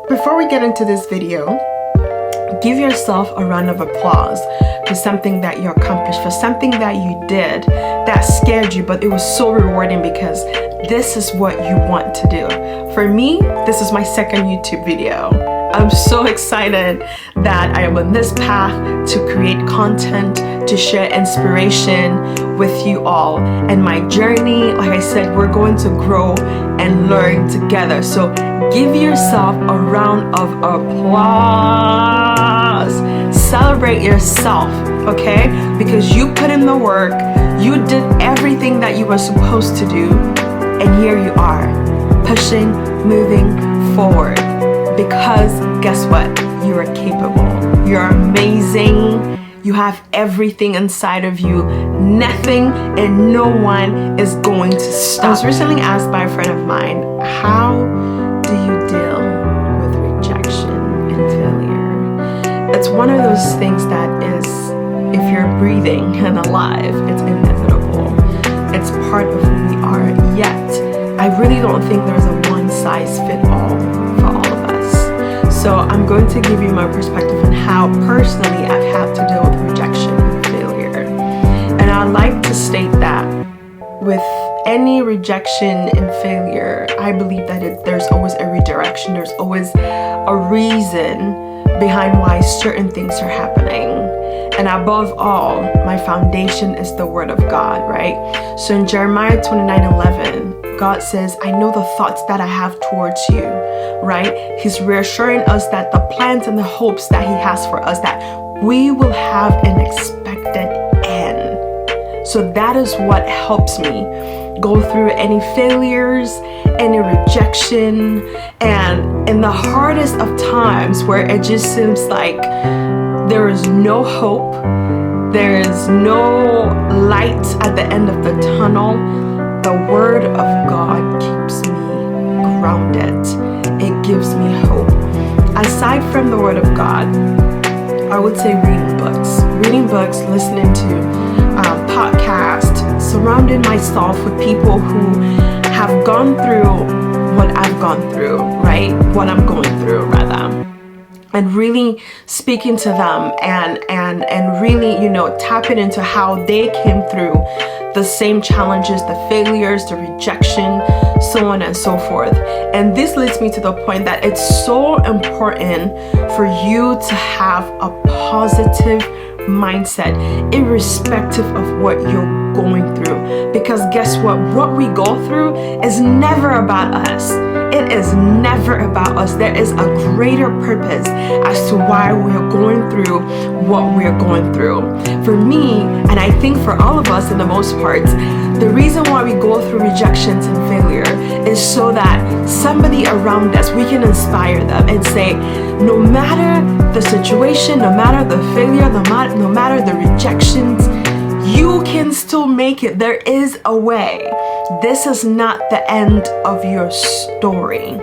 Before we get into this video, give yourself a round of applause for something that you accomplished, for something that you did that scared you, but it was so rewarding because this is what you want to do. For me, this is my second YouTube video. I'm so excited that I am on this path to create content, to share inspiration with you all. And my journey, like I said, we're going to grow and learn together. So give yourself a round of applause. Celebrate yourself, okay? Because you put in the work, you did everything that you were supposed to do, and here you are, pushing, moving forward. Because guess what? You are capable. You're amazing. You have everything inside of you. Nothing and no one is going to stop. I was recently asked by a friend of mine, how do you deal with rejection and failure? It's one of those things that is, if you're breathing and alive, it's inevitable. It's part of who we are. Yet, I really don't think there's a one-size-fits-all for all of us. So I'm going to give you my perspective on how personally I've had to deal with rejection and failure. And I'd like to state that with any rejection and failure, I believe that there's always a redirection. There's always a reason behind why certain things are happening. And above all, my foundation is the Word of God, right? So in Jeremiah 29:11, God says, I know the thoughts that I have towards you, right? He's reassuring us that the plans and the hopes that He has for us, that we will have an expected end. So that is what helps me go through any failures, any rejection, and in the hardest of times where it just seems like there is no hope, there is no light at the end of the tunnel, the Word of God keeps me grounded. It gives me hope. Aside from the Word of God, I would say reading books, listening to podcasts, surrounding myself with people who have gone through what I've gone through, right? What I'm going through, rather. And really speaking to them and really, tapping into how they came through the same challenges, the failures, the rejection, so on and so forth. And this leads me to the point that it's so important for you to have a positive mindset, irrespective of what you're going through. Because guess what? What we go through is never about us. It is never about us. There is a greater purpose as to why we're going through what we're going through. For me, and I think for all of us in the most part, the reason why we go through rejections and failure is so that somebody around us, we can inspire them and say, no matter the situation, no matter the failure, no matter the rejections, you can still make it. There is a way. This is not the end of your story.